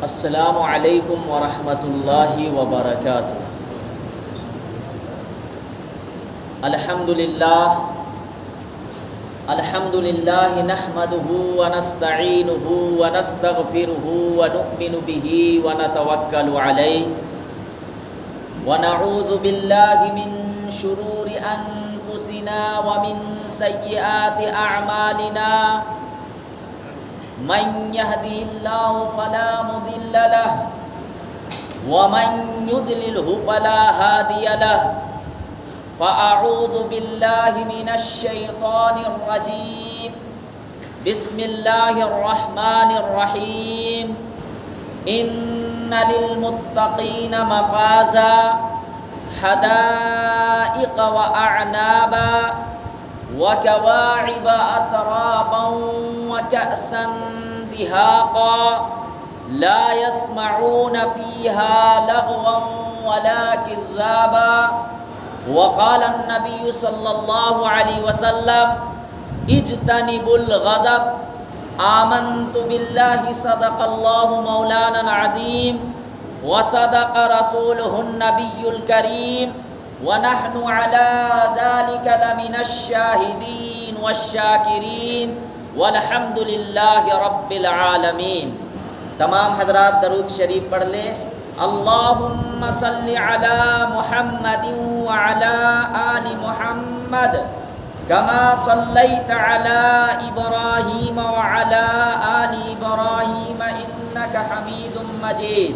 السلام علیکم ورحمۃ اللہ وبرکاتہ۔ الحمد للہ نحمدہ ونستعینہ ونستغفرہ ونؤمن بہ ونتوکل علیہ ونعوذ باللہ من شرور انفسنا ومن سیئات اعمالنا من يهده الله فلا مضل له ومن يضلله فلا هادي له فأعوذ بالله من الشيطان الرجيم بسم الله الرحمن الرحيم إن للمتقين مفازا حدائق وأعنابا وكواعب أترابا وكأسا دهاقا لا يسمعون فيها لغوا ولا كذابا وقال النبي صلى الله عليه وسلم اجتنبوا الغضب آمنت بالله صدق الله مولانا العظيم وصدق رسوله النبي الكريم ونحن على ذلك لمن الشاهدين والشاكرين والحمد لله رب العالمين۔ تمام حضرات درود شریف پڑھ لیں۔ اللہم صل علی محمد وعلی آل محمد كما صلیت علی ابراہیم وعلی آل ابراہیم انک حمید مجید۔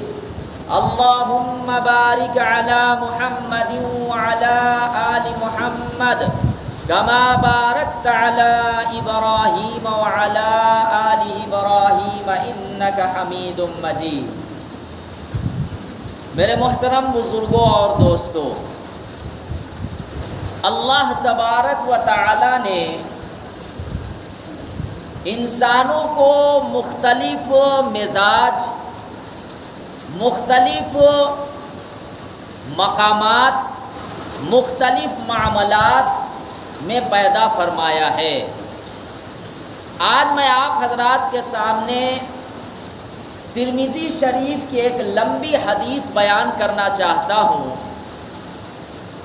اللہم بارک علی محمد وعلی آل محمد كما بارکت علی ابراہیم وعلی آل ابراہیم انک حمید مجید۔ میرے محترم بزرگوں اور دوستوں، اللہ تبارک و تعالی نے انسانوں کو مختلف مزاج، مختلف مقامات، مختلف معاملات میں پیدا فرمایا ہے۔ آج میں آپ حضرات کے سامنے ترمذی شریف کی ایک لمبی حدیث بیان کرنا چاہتا ہوں،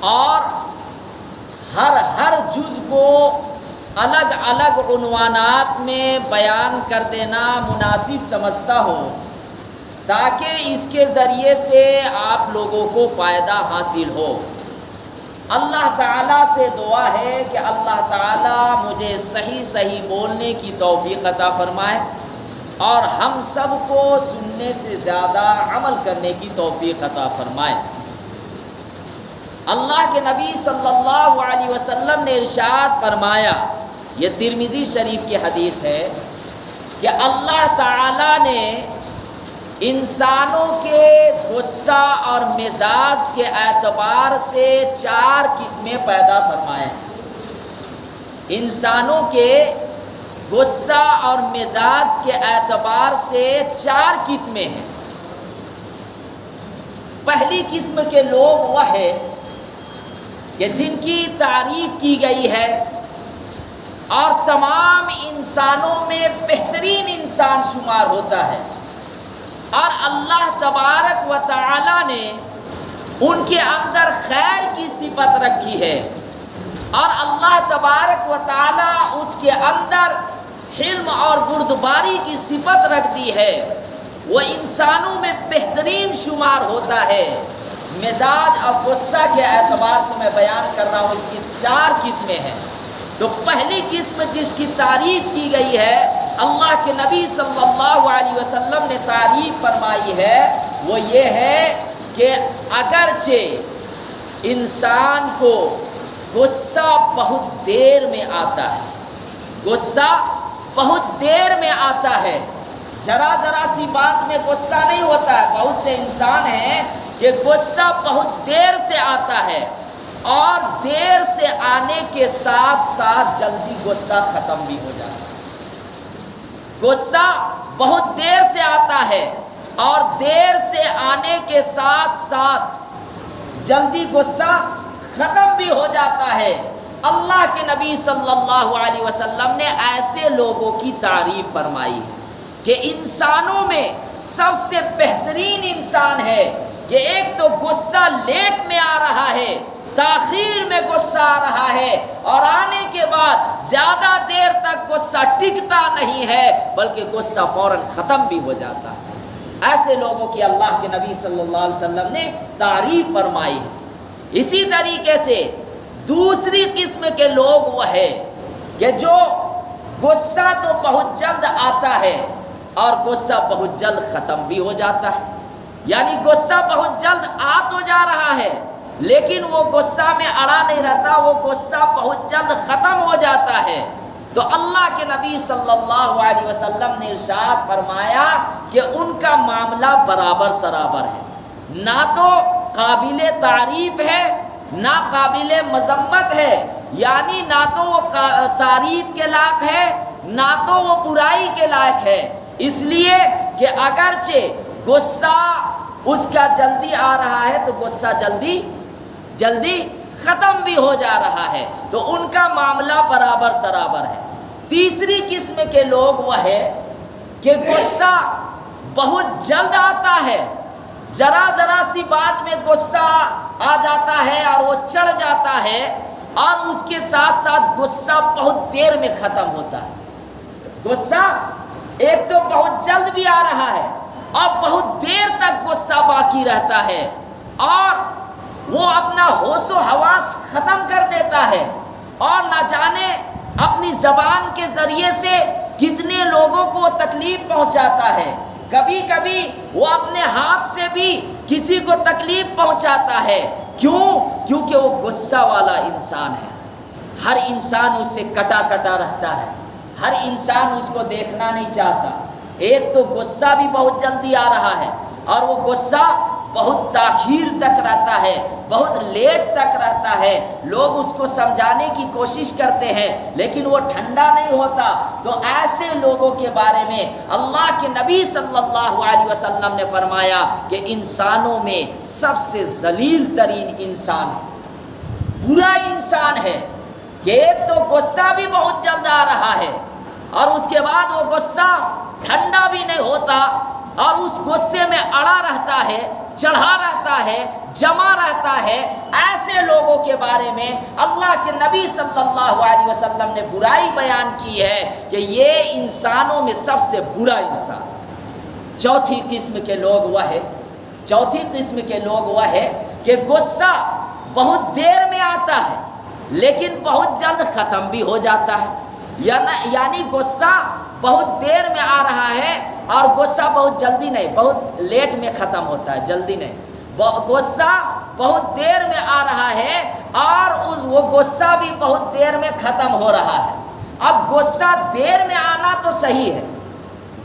اور ہر جز کو الگ الگ عنوانات میں بیان کر دینا مناسب سمجھتا ہوں، تاکہ اس کے ذریعے سے آپ لوگوں کو فائدہ حاصل ہو۔ اللہ تعالیٰ سے دعا ہے کہ اللہ تعالیٰ مجھے صحیح بولنے کی توفیق عطا فرمائے، اور ہم سب کو سننے سے زیادہ عمل کرنے کی توفیق عطا فرمائے۔ اللہ کے نبی صلی اللہ علیہ وسلم نے ارشاد فرمایا، یہ ترمذی شریف کی حدیث ہے، کہ اللہ تعالی نے انسانوں کے غصہ اور مزاج کے اعتبار سے 4 قسمیں پیدا فرمائے۔ انسانوں کے غصہ اور مزاج کے اعتبار سے 4 قسمیں ہیں۔ پہلی قسم کے لوگ وہ ہے کہ جن کی تعریف کی گئی ہے اور تمام انسانوں میں بہترین انسان شمار ہوتا ہے، اور اللہ تبارک و تعالی نے ان کے اندر خیر کی صفت رکھی ہے، اور اللہ تبارک و تعالی اس کے اندر حلم اور بردباری کی صفت رکھ دی ہے، وہ انسانوں میں بہترین شمار ہوتا ہے۔ مزاج اور غصہ کے اعتبار سے میں بیان کر رہا ہوں، اس کی 4 قسمیں ہیں۔ تو پہلی قسم جس کی تعریف کی گئی ہے، اللہ کے نبی صلی اللہ علیہ وسلم نے تعریف فرمائی ہے، وہ یہ ہے کہ اگرچہ انسان کو غصہ بہت دیر میں آتا ہے، غصہ بہت دیر میں آتا ہے، ذرا سی بات میں غصہ نہیں ہوتا ہے۔ بہت سے انسان ہیں کہ غصہ بہت دیر سے آتا ہے، اور دیر سے آنے کے ساتھ ساتھ جلدی غصہ ختم بھی ہو جاتا ہے۔ غصہ بہت دیر سے آتا ہے، اور دیر سے آنے کے ساتھ ساتھ جلدی غصہ ختم بھی ہو جاتا ہے۔ اللہ کے نبی صلی اللہ علیہ وسلم نے ایسے لوگوں کی تعریف فرمائی کہ انسانوں میں سب سے بہترین انسان ہے، کہ ایک تو غصہ لیٹ میں آ رہا ہے، تاخیر میں غصہ آ رہا ہے، اور آنے کے بعد زیادہ دیر تک غصہ ٹکتا نہیں ہے بلکہ غصہ فوراً ختم بھی ہو جاتا ہے۔ ایسے لوگوں کی اللہ کے نبی صلی اللہ علیہ وسلم نے تعریف فرمائی ہے۔ اسی طریقے سے دوسری قسم کے لوگ وہ ہے کہ جو غصہ تو بہت جلد آتا ہے اور غصہ بہت جلد ختم بھی ہو جاتا ہے، یعنی غصہ بہت جلد آ تو جا رہا ہے لیکن وہ غصہ میں اڑا نہیں رہتا، وہ غصہ بہت جلد ختم ہو جاتا ہے۔ تو اللہ کے نبی صلی اللہ علیہ وسلم نے ارشاد فرمایا کہ ان کا معاملہ برابر سرابر ہے، نہ تو قابل تعریف ہے نہ قابل مذمت ہے، یعنی نہ تو وہ تعریف کے لائق ہے نہ تو وہ برائی کے لائق ہے، اس لیے کہ اگرچہ غصہ اس کا جلدی آ رہا ہے تو غصہ جلدی ختم بھی ہو جا رہا ہے، تو ان کا معاملہ برابر سرابر ہے۔ تیسری قسم کے لوگ وہ ہے کہ غصہ بہت جلد آتا ہے، ذرا سی بات میں غصہ آ جاتا ہے اور وہ چڑھ جاتا ہے، اور اس کے ساتھ ساتھ غصہ بہت دیر میں ختم ہوتا ہے۔ غصہ ایک تو بہت جلد بھی آ رہا ہے اور بہت دیر تک غصہ باقی رہتا ہے، اور وہ اپنا ہوش و حواس ختم کر دیتا ہے، اور نہ جانے اپنی زبان کے ذریعے سے کتنے لوگوں کو وہ تکلیف پہنچاتا ہے۔ کبھی کبھی وہ اپنے ہاتھ سے بھی کسی کو تکلیف پہنچاتا ہے۔ کیونکہ وہ غصہ والا انسان ہے، ہر انسان اس سے کٹا رہتا ہے، ہر انسان اس کو دیکھنا نہیں چاہتا۔ ایک تو غصہ بھی بہت جلدی آ رہا ہے اور وہ غصہ بہت تاخیر تک رہتا ہے، بہت لیٹ تک رہتا ہے، لوگ اس کو سمجھانے کی کوشش کرتے ہیں لیکن وہ ٹھنڈا نہیں ہوتا۔ تو ایسے لوگوں کے بارے میں اللہ کے نبی صلی اللہ علیہ وسلم نے فرمایا کہ انسانوں میں سب سے ذلیل ترین انسان ہے، برا انسان ہے، کہ ایک تو غصہ بھی بہت جلد آ رہا ہے اور اس کے بعد وہ غصہ ٹھنڈا بھی نہیں ہوتا، اور اس غصے میں اڑا رہتا ہے، چڑھا رہتا ہے، جمع رہتا ہے۔ ایسے لوگوں کے بارے میں اللہ کے نبی صلی اللہ علیہ وسلم نے برائی بیان کی ہے کہ یہ انسانوں میں سب سے برا انسان۔ چوتھی قسم کے لوگ وہ ہے کہ غصہ بہت دیر میں آتا ہے لیکن بہت جلد ختم بھی ہو جاتا ہے، یعنی غصہ بہت دیر میں آ رہا ہے اور غصہ بہت جلدی نہیں، بہت لیٹ میں ختم ہوتا ہے، جلدی نہیں۔ غصہ بہت دیر میں آ رہا ہے اور وہ غصہ بھی بہت دیر میں ختم ہو رہا ہے۔ اب غصہ دیر میں آنا تو صحیح ہے،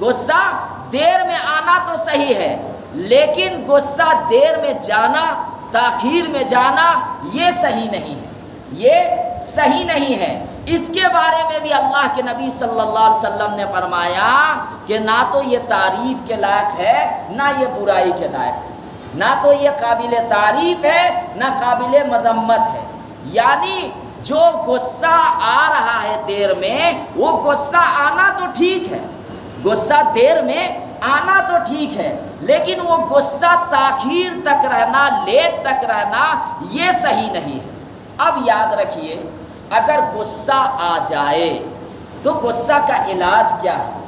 غصہ دیر میں آنا تو صحیح ہے، لیکن غصہ دیر میں جانا، تاخیر میں جانا، یہ صحیح نہیں ہے۔ اس کے بارے میں بھی اللہ کے نبی صلی اللہ علیہ وسلم نے فرمایا کہ نہ تو یہ تعریف کے لائق ہے نہ یہ برائی کے لائق ہے، نہ تو یہ قابل تعریف ہے نہ قابل مذمت ہے۔ یعنی جو غصہ آ رہا ہے دیر میں، وہ غصہ آنا تو ٹھیک ہے، غصہ دیر میں آنا تو ٹھیک ہے، لیکن وہ غصہ تاخیر تک رہنا، لیٹ تک رہنا، یہ صحیح نہیں ہے۔ اب یاد رکھیے، اگر غصہ آ جائے تو غصہ کا علاج کیا ہے؟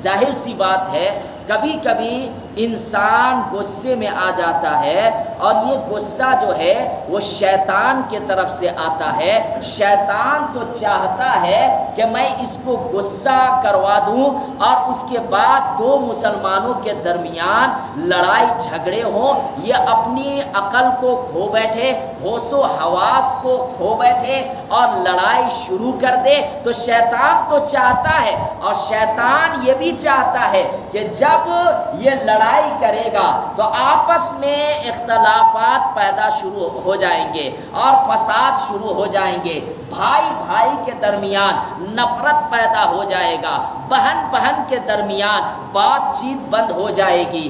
ظاہر سی بات ہے، کبھی کبھی انسان غصے میں آ جاتا ہے اور یہ غصہ جو ہے وہ شیطان کے طرف سے آتا ہے۔ شیطان تو چاہتا ہے کہ میں اس کو غصہ کروا دوں اور اس کے بعد دو مسلمانوں کے درمیان لڑائی جھگڑے ہوں، یہ اپنی عقل کو کھو بیٹھے، ہوش و حواس کو کھو بیٹھے اور لڑائی شروع کر دے۔ تو شیطان تو چاہتا ہے، اور شیطان یہ بھی چاہتا ہے کہ جب یہ لڑائی کرے گا تو آپس میں اختلافات پیدا شروع ہو جائیں گے اور فساد شروع ہو جائیں گے، بھائی بھائی کے درمیان نفرت پیدا ہو جائے گا، بہن بہن کے درمیان بات چیت بند ہو جائے گی،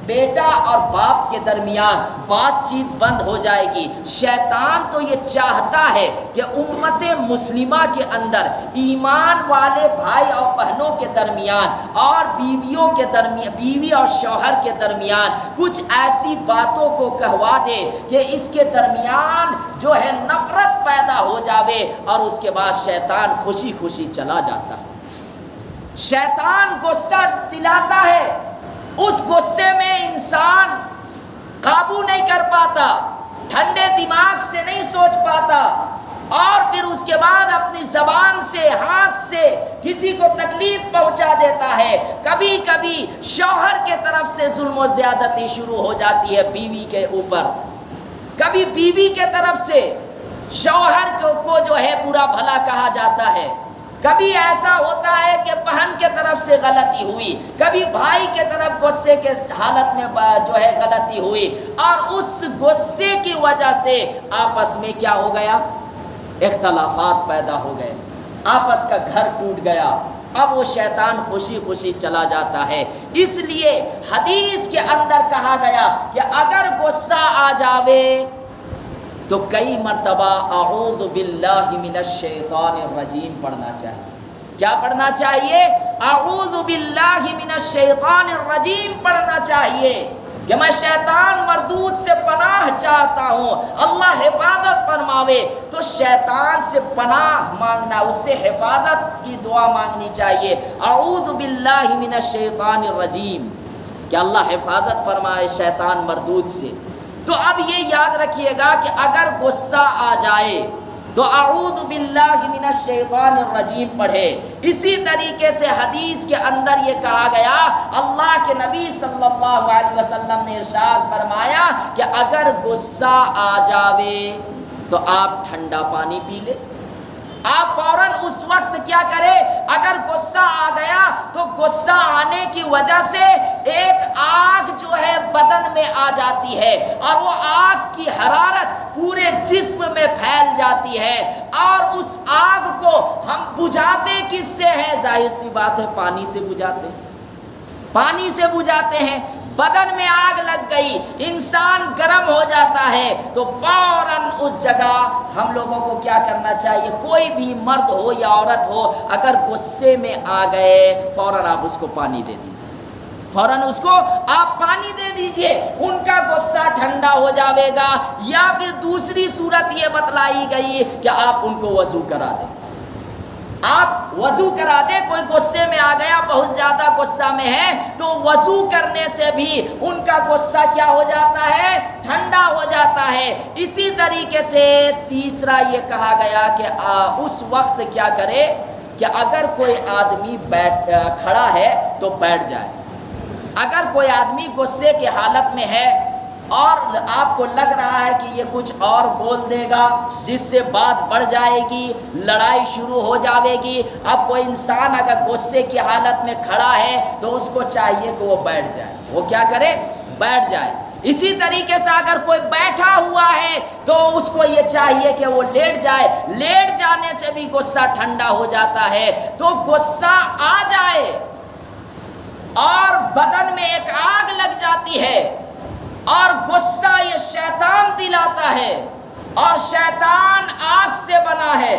بیٹا اور باپ کے درمیان بات چیت بند ہو جائے گی۔ شیطان تو یہ چاہتا ہے کہ امت مسلمہ کے اندر ایمان والے بھائی اور بہنوں کے درمیان اور بیویوں کے درمیان، بیوی اور شوہر کے درمیان کچھ ایسی باتوں کو کہوا دے کہ اس کے درمیان جو ہے نفرت پیدا ہو جاوے، اور اس کے بعد شیطان خوشی خوشی چلا جاتا ہے۔ شیطان غصہ دلاتا ہے، اس غصے میں انسان قابو نہیں کر پاتا، ٹھنڈے دماغ سے نہیں سوچ پاتا، اور پھر اس کے بعد اپنی زبان سے، ہاتھ سے کسی کو تکلیف پہنچا دیتا ہے۔ کبھی کبھی شوہر کے طرف سے ظلم و زیادتی شروع ہو جاتی ہے بیوی کے اوپر، کبھی بیوی کے طرف سے شوہر کو جو ہے برا بھلا کہا جاتا ہے، کبھی ایسا ہوتا ہے کہ بہن کے طرف سے غلطی ہوئی، کبھی بھائی کے طرف غصے کے حالت میں جو ہے غلطی ہوئی، اور اس غصے کی وجہ سے آپس میں کیا ہو گیا؟ اختلافات پیدا ہو گئے، آپس کا گھر ٹوٹ گیا۔ اب وہ شیطان خوشی خوشی چلا جاتا ہے۔ اس لیے حدیث کے اندر کہا گیا کہ اگر غصہ آ جاوے تو کئی مرتبہ اعوذ باللہ من الشیطان الرجیم پڑھنا چاہیے۔ کیا پڑھنا چاہیے؟ اعوذ باللہ من الشیطان الرجیم پڑھنا چاہیے کہ میں شیطان مردود سے پناہ چاہتا ہوں، اللہ حفاظت فرماوے۔ تو شیطان سے پناہ مانگنا، اس سے حفاظت کی دعا مانگنی چاہیے، اعوذ باللہ من الشیطان الرجیم، کہ اللہ حفاظت فرمائے شیطان مردود سے۔ تو اب یہ یاد رکھیے گا کہ اگر غصہ آ جائے تو اعوذ باللہ من الشیطان الرجیم پڑھے۔ اسی طریقے سے حدیث کے اندر یہ کہا گیا، اللہ کے نبی صلی اللہ علیہ وسلم نے ارشاد فرمایا کہ اگر غصہ آ جاوے تو آپ ٹھنڈا پانی پی لے۔ آپ فوراً اس وقت کیا کرے؟ اگر غصہ آ گیا تو غصہ آنے کی وجہ سے ایک آگ جو ہے بدن میں آ جاتی ہے، اور وہ آگ کی حرارت پورے جسم میں پھیل جاتی ہے، اور اس آگ کو ہم بجھاتے کس سے ہیں؟ ظاہر سی بات ہے پانی سے بجھاتے ہیں، پانی سے بجھاتے ہیں۔ بدن میں آگ لگ گئی، انسان گرم ہو جاتا ہے، تو فوراً اس جگہ ہم لوگوں کو کیا کرنا چاہیے؟ کوئی بھی مرد ہو یا عورت ہو، اگر غصے میں آ گئے فوراً آپ اس کو پانی دے دیجیے، فوراً اس کو آپ پانی دے دیجئے، ان کا غصہ ٹھنڈا ہو جاوے گا۔ یا پھر دوسری صورت یہ بتلائی گئی کہ آپ ان کو وضو کرا دیں، آپ وضو کرا دیں۔ کوئی غصے میں آ گیا، بہت زیادہ غصہ میں ہے، تو وضو کرنے سے بھی ان کا غصہ کیا ہو جاتا ہے؟ ٹھنڈا ہو جاتا ہے۔ اسی طریقے سے تیسرا یہ کہا گیا کہ اس وقت کیا کرے کہ اگر کوئی آدمی کھڑا ہے تو بیٹھ جائے۔ اگر کوئی آدمی غصے کی حالت میں ہے اور آپ کو لگ رہا ہے کہ یہ کچھ اور بول دے گا جس سے بات بڑھ جائے گی، لڑائی شروع ہو جاوے گی، اب کوئی انسان اگر غصے کی حالت میں کھڑا ہے تو اس کو چاہیے کہ وہ بیٹھ جائے۔ وہ کیا کرے؟ بیٹھ جائے۔ اسی طریقے سے اگر کوئی بیٹھا ہوا ہے تو اس کو یہ چاہیے کہ وہ لیٹ جائے۔ لیٹ جانے سے بھی غصہ ٹھنڈا ہو جاتا ہے۔ تو غصہ آ جائے اور بدن میں ایک آگ لگ جاتی ہے، اور غصہ یہ شیطان دلاتا ہے، اور شیطان آگ سے بنا ہے،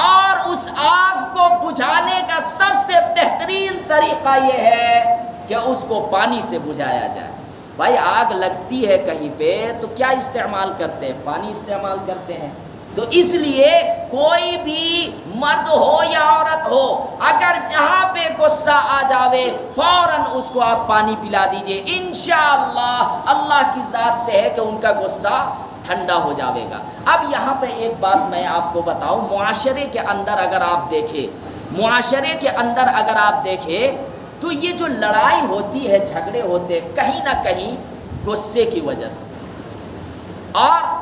اور اس آگ کو بجھانے کا سب سے بہترین طریقہ یہ ہے کہ اس کو پانی سے بجھایا جائے۔ بھائی آگ لگتی ہے کہیں پہ تو کیا استعمال کرتے ہیں؟ پانی استعمال کرتے ہیں۔ تو اس لیے کوئی بھی مرد ہو یا عورت ہو، اگر جہاں پہ غصہ آ جاوے فوراً اس کو آپ پانی پلا دیجئے، انشاءاللہ اللہ کی ذات سے ہے کہ ان کا غصہ ٹھنڈا ہو جاوے گا۔ اب یہاں پہ ایک بات میں آپ کو بتاؤں، معاشرے کے اندر اگر آپ دیکھیں، معاشرے کے اندر اگر آپ دیکھیں تو یہ جو لڑائی ہوتی ہے، جھگڑے ہوتے ہیں، کہیں نہ کہیں غصے کی وجہ سے۔ اور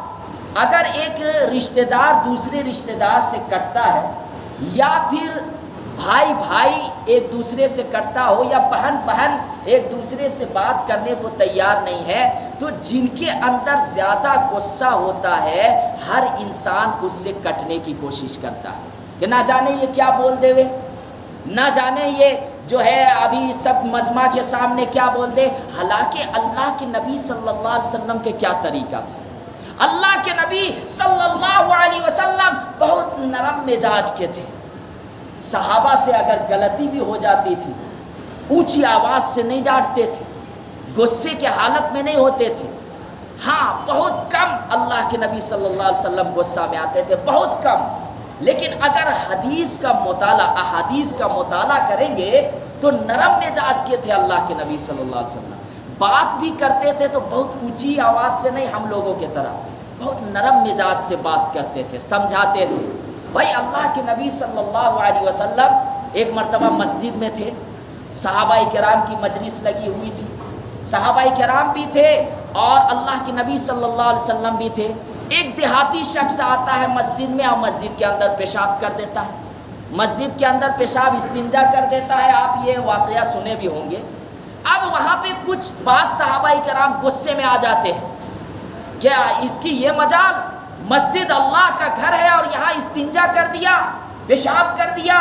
اگر ایک رشتہ دار دوسرے رشتہ دار سے کٹتا ہے، یا پھر بھائی بھائی ایک دوسرے سے کٹتا ہو، یا بہن بہن ایک دوسرے سے بات کرنے کو تیار نہیں ہے، تو جن کے اندر زیادہ غصہ ہوتا ہے ہر انسان اس سے کٹنے کی کوشش کرتا ہے کہ نہ جانے یہ کیا بول دے وے، نہ جانے یہ جو ہے ابھی سب مجمع کے سامنے کیا بول دے، حالانکہ اللہ کے نبی صلی اللہ علیہ وسلم کے کیا طریقہ تھا۔ اللہ کے نبی صلی اللہ علیہ وسلم بہت نرم مزاج کے تھے، صحابہ سے اگر غلطی بھی ہو جاتی تھی اونچی آواز سے نہیں ڈانٹتے تھے، غصے کے حالت میں نہیں ہوتے تھے۔ ہاں بہت کم اللہ کے نبی صلی اللہ علیہ وسلم غصہ میں آتے تھے، بہت کم، لیکن اگر حدیث کا مطالعہ، احادیث کا مطالعہ کریں گے تو نرم مزاج کے تھے اللہ کے نبی صلی اللہ علیہ وسلم۔ بات بھی کرتے تھے تو بہت اونچی آواز سے نہیں، ہم لوگوں کی طرح بہت نرم مزاج سے بات کرتے تھے، سمجھاتے تھے۔ بھائی اللہ کے نبی صلی اللہ علیہ وسلم ایک مرتبہ مسجد میں تھے، صحابہ کرام کی مجلس لگی ہوئی تھی، صحابہ کرام بھی تھے اور اللہ کے نبی صلی اللہ علیہ وسلم بھی تھے۔ ایک دیہاتی شخص آتا ہے مسجد میں اور مسجد کے اندر پیشاب کر دیتا ہے، مسجد کے اندر پیشاب استنجا کر دیتا ہے، آپ یہ واقعہ سنے بھی ہوں گے۔ اب وہاں پہ کچھ بعض صحابہ کرام غصے میں آ جاتے ہیں، کیا اس کی یہ مجال، مسجد اللہ کا گھر ہے اور یہاں استنجا کر دیا، پیشاب کر دیا۔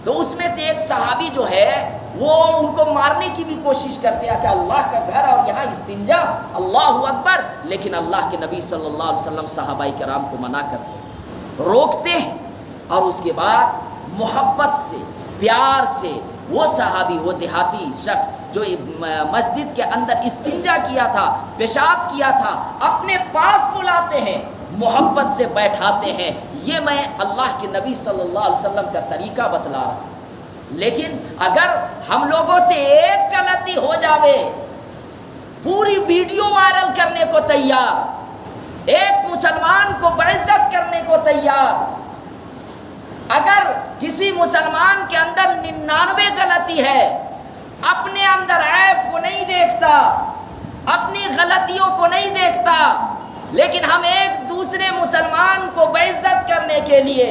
تو اس میں سے ایک صحابی جو ہے وہ ان کو مارنے کی بھی کوشش کرتے ہیں کہ اللہ کا گھر اور یہاں استنجا، اللہ اکبر، لیکن اللہ کے نبی صلی اللہ علیہ وسلم صحابہ کرام کو منع کرتے ہیں، روکتے ہیں، اور اس کے بعد محبت سے، پیار سے وہ صحابی، وہ دیہاتی شخص جو مسجد کے اندر استنجا کیا تھا، پیشاب کیا تھا، اپنے پاس بلاتے ہیں، محبت سے بیٹھاتے ہیں۔ یہ میں اللہ کے نبی صلی اللہ علیہ وسلم کا طریقہ بتلا رہا ہوں۔ لیکن اگر ہم لوگوں سے ایک غلطی ہو جاوے، پوری ویڈیو وائرل کرنے کو تیار، ایک مسلمان کو بعزت کرنے کو تیار۔ اگر کسی مسلمان کے اندر 99 غلطی ہے، اپنے اندر عیب کو نہیں دیکھتا، اپنی غلطیوں کو نہیں دیکھتا، لیکن ہم ایک دوسرے مسلمان کو بعزت کرنے کے لیے،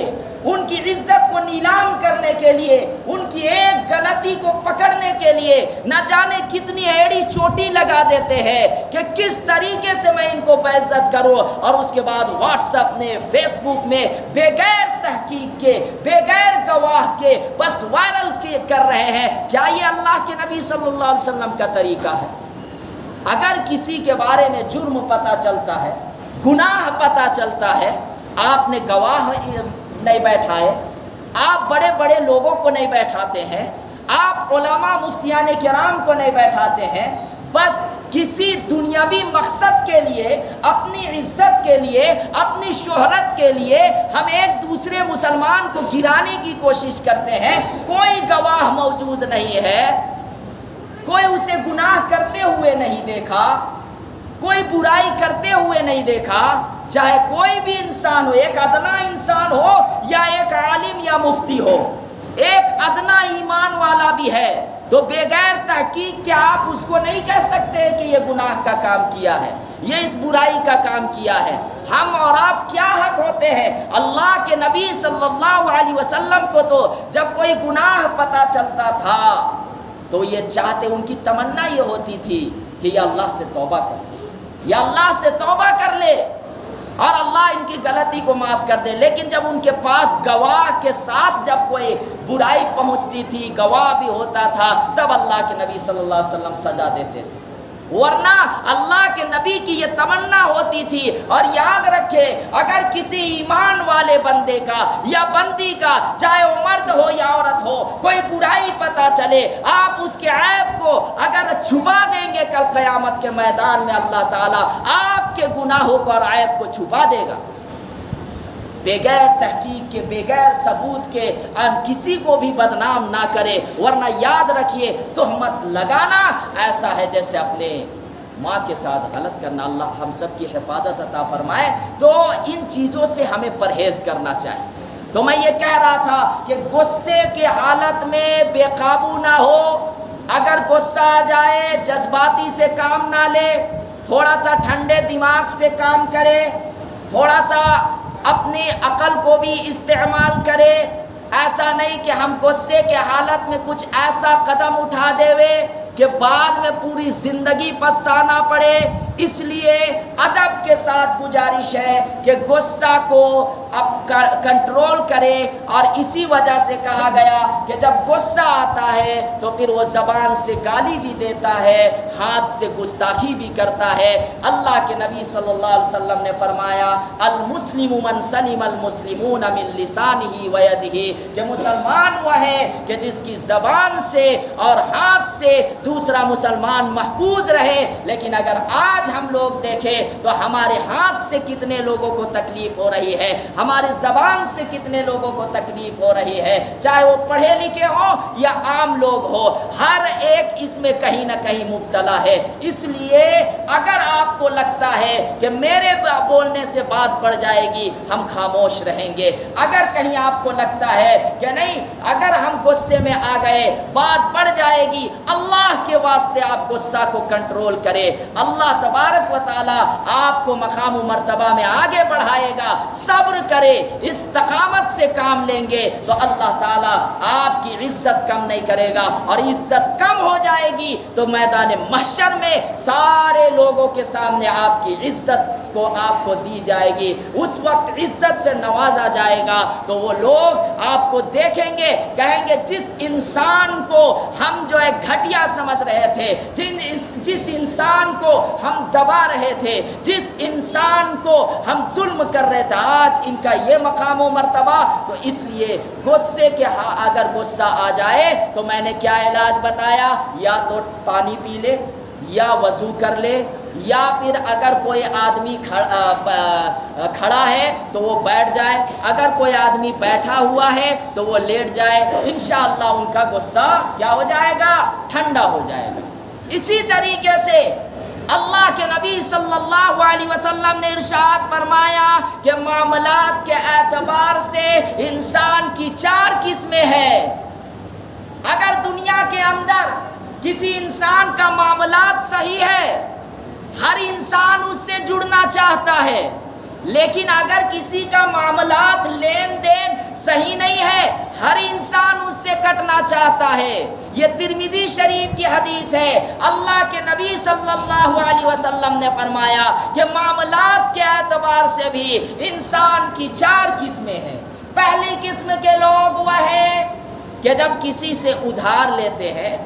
ان کی عزت کو نیلام کرنے کے لیے، ان کی ایک غلطی کو پکڑنے کے لیے نہ جانے کتنی ایڑی چوٹی لگا دیتے ہیں کہ کس طریقے سے میں ان کو بعزت کروں، اور اس کے بعد واٹس ایپ میں، فیس بک میں بغیر تحقیق کے، بغیر گواہ کے بس وائرل کر رہے ہیں۔ کیا یہ اللہ کے نبی صلی اللہ علیہ وسلم کا طریقہ ہے؟ اگر کسی کے بارے میں جرم پتہ چلتا ہے، گناہ پتہ چلتا ہے، آپ نے گواہ نہیں بیٹھائے، آپ بڑے بڑے لوگوں کو نہیں بیٹھاتے ہیں، آپ علماء مفتیان کرام کو نہیں بیٹھاتے ہیں، بس کسی دنیاوی مقصد کے لیے، اپنی عزت کے لیے، اپنی شہرت کے لیے ہم ایک دوسرے مسلمان کو گرانے کی کوشش کرتے ہیں۔ کوئی گواہ موجود نہیں ہے، کوئی اسے گناہ کرتے ہوئے نہیں دیکھا، کوئی برائی کرتے ہوئے نہیں دیکھا، چاہے کوئی بھی انسان ہو، ایک ادنا انسان ہو یا ایک عالم یا مفتی ہو، ایک ادنا ایمان والا بھی ہے تو بغیر تحقیق کے آپ اس کو نہیں کہہ سکتے کہ یہ گناہ کا کام کیا ہے، یہ اس برائی کا کام کیا ہے۔ ہم اور آپ کیا حق ہوتے ہیں؟ اللہ کے نبی صلی اللہ علیہ وسلم کو تو جب کوئی گناہ پتہ چلتا تھا تو یہ چاہتے، ان کی تمنا یہ ہوتی تھی کہ یہ اللہ سے توبہ کر لے، یا اللہ سے توبہ کر لے اور اللہ ان کی غلطی کو معاف کر دے۔ لیکن جب ان کے پاس گواہ کے ساتھ جب کوئی برائی پہنچتی تھی، گواہ بھی ہوتا تھا، تب اللہ کے نبی صلی اللہ علیہ وسلم سزا دیتے تھے، ورنہ اللہ کے نبی کی یہ تمنا ہوتی تھی۔ اور یاد رکھے، اگر کسی ایمان والے بندے کا یا بندی کا، چاہے وہ مرد ہو یا عورت ہو، کوئی برائی پتہ چلے، آپ اس کے عیب کو اگر چھپا دیں گے، کل قیامت کے میدان میں اللہ تعالیٰ آپ کے گناہوں کو اور عیب کو چھپا دے گا۔ بغیر تحقیق کے، بغیر ثبوت کے کسی کو بھی بدنام نہ کرے، ورنہ یاد رکھیے تہمت لگانا ایسا ہے جیسے اپنے ماں کے ساتھ غلط کرنا۔ اللہ ہم سب کی حفاظت عطا فرمائے۔ تو ان چیزوں سے ہمیں پرہیز کرنا چاہیے۔ تو میں یہ کہہ رہا تھا کہ غصے کے حالت میں بے قابو نہ ہو، اگر غصہ آ جائے جذباتی سے کام نہ لے، تھوڑا سا ٹھنڈے دماغ سے کام کرے، تھوڑا سا اپنی عقل کو بھی استعمال کرے۔ ایسا نہیں کہ ہم غصے کے حالت میں کچھ ایسا قدم اٹھا دے کہ بعد میں پوری زندگی پچھتانا پڑے، اس لیے ادب کے ساتھ گزارش ہے کہ غصہ کو اب کنٹرول کرے۔ اور اسی وجہ سے کہا گیا کہ جب غصہ آتا ہے تو پھر وہ زبان سے گالی بھی دیتا ہے، ہاتھ سے گستاخی بھی کرتا ہے۔ اللہ کے نبی صلی اللہ علیہ وسلم نے فرمایا المسلم من سلم المسلمون من لسانہ ویدہ، کہ مسلمان وہ ہے کہ جس کی زبان سے اور ہاتھ سے دوسرا مسلمان محفوظ رہے۔ لیکن اگر آج ہم لوگ دیکھیں تو ہمارے ہاتھ سے کتنے لوگوں کو تکلیف ہو رہی ہے، ہمارے زبان سے کتنے لوگوں کو تکلیف ہو رہی ہے، چاہے وہ پڑھے لکھے ہوں یا عام لوگ ہو، ہر ایک اس میں کہیں نہ کہیں مبتلا ہے۔ اس لیے اگر آپ کو لگتا ہے کہ میرے بولنے سے بات بڑھ جائے گی، ہم خاموش رہیں گے۔ اگر کہیں آپ کو لگتا ہے کہ نہیں، اگر ہم غصے میں آ گئے بات بڑھ جائے گی، اللہ کے واسطے آپ غصہ کو کنٹرول کرے، اللہ تبارک و تعالی آپ کو مقام و مرتبہ میں آگے بڑھائے گا۔ صبر کرے، استقامت سے کام لیں گے تو اللہ تعالیٰ آپ کی عزت کم نہیں کرے گا، اور عزت کم ہو جائے گی تو میدان محشر میں سارے لوگوں کے سامنے آپ کی عزت کو آپ کو دی جائے گی۔ اس وقت عزت سے نوازا جائے گا تو وہ لوگ آپ کو دیکھیں گے، کہیں گے جس انسان کو ہم جو ہے گھٹیا سمجھ رہے تھے، جس انسان کو ہم دبا رہے تھے، جس انسان کو ہم ظلم کر رہے تھے، آج ان کا یہ مقام و مرتبہ۔ تو اس لیے غصے کے اگر غصہ آ جائے تو میں نے کیا علاج بتایا، یا تو پانی پی لے، یا وضو کر لے، یا پھر اگر کوئی آدمی کھڑا ہے تو وہ بیٹھ جائے، اگر کوئی آدمی بیٹھا ہوا ہے تو وہ لیٹ جائے، انشاءاللہ ان کا غصہ کیا ہو جائے گا، ٹھنڈا ہو جائے گا۔ اسی طریقے سے اللہ کے نبی صلی اللہ علیہ وسلم نے ارشاد فرمایا کہ معاملات کے اعتبار سے انسان کی 4 قسمیں ہیں۔ اگر دنیا کے اندر کسی انسان کا معاملات صحیح ہے، ہر انسان اس سے جڑنا چاہتا ہے، لیکن اگر کسی کا معاملات لین دین صحیح نہیں ہے، ہر انسان اس سے کٹنا چاہتا ہے۔ یہ ترمذی شریف کی حدیث ہے، اللہ کے نبی صلی اللہ علیہ وسلم نے فرمایا کہ معاملات کے اعتبار سے بھی انسان کی 4 قسمیں ہیں۔ پہلی قسم کے لوگ وہ ہیں کہ جب کسی سے ادھار لیتے ہیں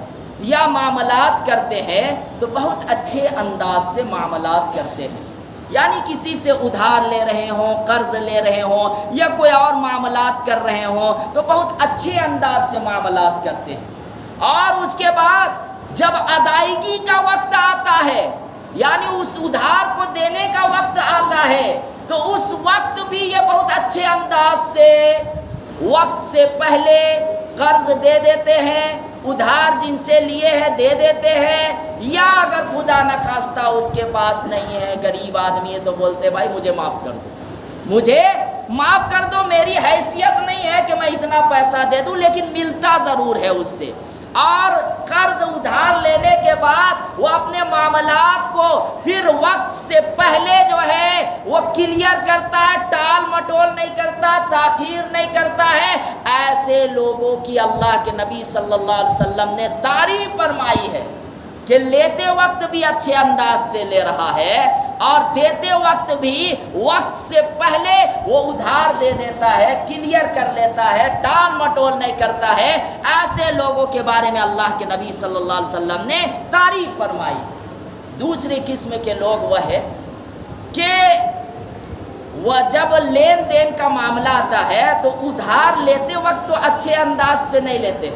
یا معاملات کرتے ہیں تو بہت اچھے انداز سے معاملات کرتے ہیں، یعنی کسی سے ادھار لے رہے ہوں، قرض لے رہے ہوں یا کوئی اور معاملات کر رہے ہوں تو بہت اچھے انداز سے معاملات کرتے ہیں، اور اس کے بعد جب ادائیگی کا وقت آتا ہے، یعنی اس ادھار کو دینے کا وقت آتا ہے، تو اس وقت بھی یہ بہت اچھے انداز سے وقت سے پہلے قرض دے دیتے ہیں، ادھار جن سے لیے ہیں دے دیتے ہیں، یا اگر خدا نخواستہ اس کے پاس نہیں ہے، غریب آدمی ہے، تو بولتے بھائی مجھے معاف کر دو، مجھے معاف کر دو، میری حیثیت نہیں ہے کہ میں اتنا پیسہ دے دوں، لیکن ملتا ضرور ہے اس سے۔ اور قرض ادھار لینے کے بعد وہ اپنے معاملات کو پھر وقت سے پہلے جو ہے وہ کلیئر کرتا ہے، ٹال مٹول نہیں کرتا، تاخیر نہیں کرتا ہے۔ ایسے لوگوں کی اللہ کے نبی صلی اللہ علیہ وسلم نے تعریف فرمائی ہے کہ لیتے وقت بھی اچھے انداز سے لے رہا ہے اور دیتے وقت بھی وقت سے پہلے وہ ادھار دے دیتا ہے، کلیئر کر لیتا ہے، ٹال مٹول نہیں کرتا ہے۔ ایسے لوگوں کے بارے میں اللہ کے نبی صلی اللہ علیہ وسلم نے تعریف فرمائی۔ دوسری قسم کے لوگ وہ ہے کہ وہ جب لین دین کا معاملہ آتا ہے تو ادھار لیتے وقت تو اچھے انداز سے نہیں لیتے،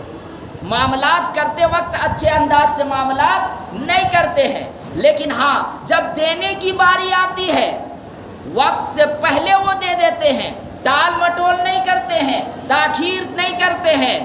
معاملات کرتے وقت اچھے انداز سے معاملات نہیں کرتے ہیں، لیکن ہاں جب دینے کی باری آتی ہے وقت سے پہلے وہ دے دیتے ہیں، ٹال مٹول نہیں کرتے ہیں، تاخیر نہیں کرتے ہیں۔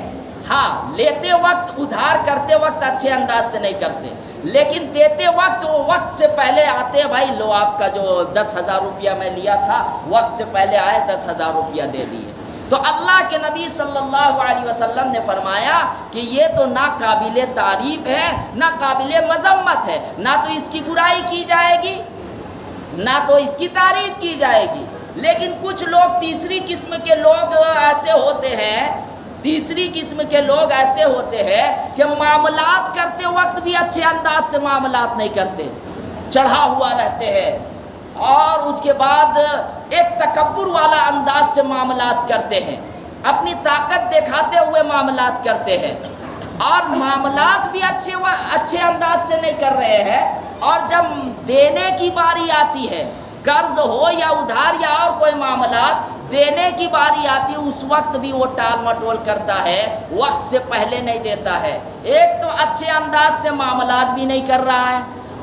ہاں لیتے وقت ادھار کرتے وقت اچھے انداز سے نہیں کرتے، لیکن دیتے وقت وہ وقت سے پہلے آتے، بھائی لو آپ کا جو 10,000 روپیہ میں لیا تھا وقت سے پہلے آئے 10,000 روپیہ دے دیے۔ تو اللہ کے نبی صلی اللہ علیہ وسلم نے فرمایا کہ یہ تو نہ قابل تعریف ہے نہ قابل مذمت ہے، نہ تو اس کی برائی کی جائے گی نہ تو اس کی تعریف کی جائے گی۔ لیکن کچھ لوگ تیسری قسم کے لوگ ایسے ہوتے ہیں تیسری قسم کے لوگ ایسے ہوتے ہیں کہ معاملات کرتے وقت بھی اچھے انداز سے معاملات نہیں کرتے، چڑھا ہوا رہتے ہیں، اور اس کے بعد ایک تکبر والا انداز سے معاملات کرتے ہیں، اپنی طاقت دکھاتے ہوئے معاملات کرتے ہیں، اور معاملات بھی اچھے انداز سے نہیں کر رہے ہیں، اور جب دینے کی باری آتی ہے، قرض ہو یا ادھار یا اور کوئی معاملات، دینے کی باری آتی ہے، اس وقت بھی وہ ٹال مٹول کرتا ہے، وقت سے پہلے نہیں دیتا ہے۔ ایک تو اچھے انداز سے معاملات بھی نہیں کر رہا ہے،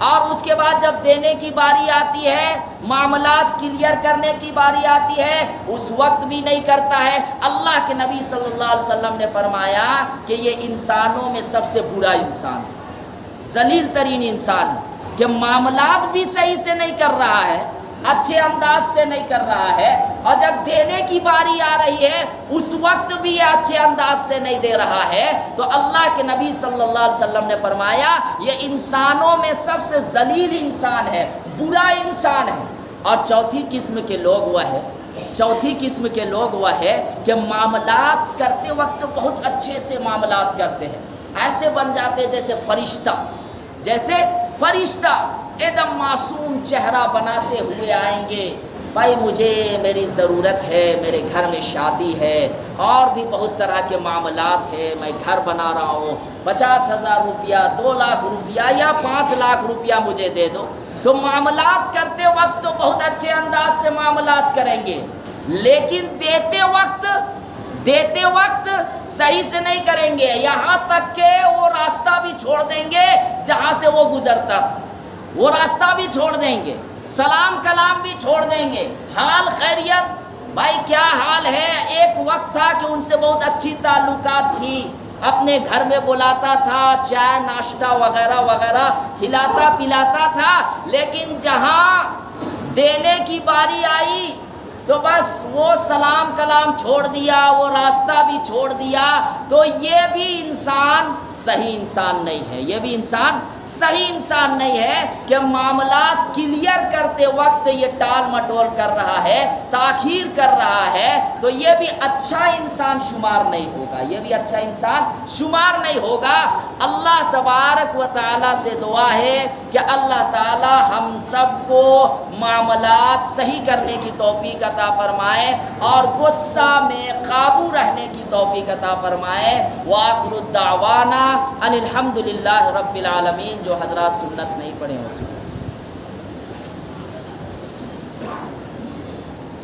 اور اس کے بعد جب دینے کی باری آتی ہے، معاملات کلیئر کرنے کی باری آتی ہے، اس وقت بھی نہیں کرتا ہے۔ اللہ کے نبی صلی اللہ علیہ وسلم نے فرمایا کہ یہ انسانوں میں سب سے برا انسان ہے، ذلیل ترین انسان ہے، کہ معاملات بھی صحیح سے نہیں کر رہا ہے، اچھے انداز سے نہیں کر رہا ہے، اور جب دینے کی باری آ رہی ہے اس وقت بھی یہ اچھے انداز سے نہیں دے رہا ہے۔ تو اللہ کے نبی صلی اللہ علیہ وسلم نے فرمایا یہ انسانوں میں سب سے ذلیل انسان ہے، برا انسان ہے۔ اور چوتھی قسم کے لوگ وہ ہے کہ معاملات کرتے وقت بہت اچھے سے معاملات کرتے ہیں، ایسے بن جاتے جیسے فرشتہ ایک دم معصوم چہرہ بناتے ہوئے آئیں گے، بھائی مجھے میری ضرورت ہے، میرے گھر میں شادی ہے، اور بھی بہت طرح کے معاملات ہیں، میں گھر بنا رہا ہوں، 50,000 روپیہ، 2 لاکھ روپیہ یا 5 لاکھ روپیہ مجھے دے دو۔ تو معاملات کرتے وقت تو بہت اچھے انداز سے معاملات کریں گے، لیکن دیتے وقت صحیح سے نہیں کریں گے، یہاں تک کہ وہ راستہ بھی چھوڑ دیں گے جہاں سے وہ گزرتا تھا، وہ راستہ بھی چھوڑ دیں گے، سلام کلام بھی چھوڑ دیں گے، حال خیریت بھائی کیا حال ہے، ایک وقت تھا کہ ان سے بہت اچھی تعلقات تھی، اپنے گھر میں بلاتا تھا، چائے ناشتہ وغیرہ وغیرہ کھلاتا پلاتا تھا، لیکن جہاں دینے کی باری آئی تو بس وہ سلام کلام چھوڑ دیا، وہ راستہ بھی چھوڑ دیا۔ تو یہ بھی انسان صحیح انسان نہیں ہے کہ معاملات کلیئر کرتے وقت یہ ٹال مٹول کر رہا ہے، تاخیر کر رہا ہے، تو یہ بھی اچھا انسان شمار نہیں ہوگا۔ اللہ تبارک و تعالیٰ سے دعا ہے کہ اللہ تعالیٰ ہم سب کو معاملات صحیح کرنے کی توفیق عطا فرمائے، اور غصہ میں قابو رہنے کی توفیق عطا فرمائے۔ وآخر الدعوانا ان الحمد للہ رب العالمین۔ جو حضرات سنت نہیں پڑھے ہیں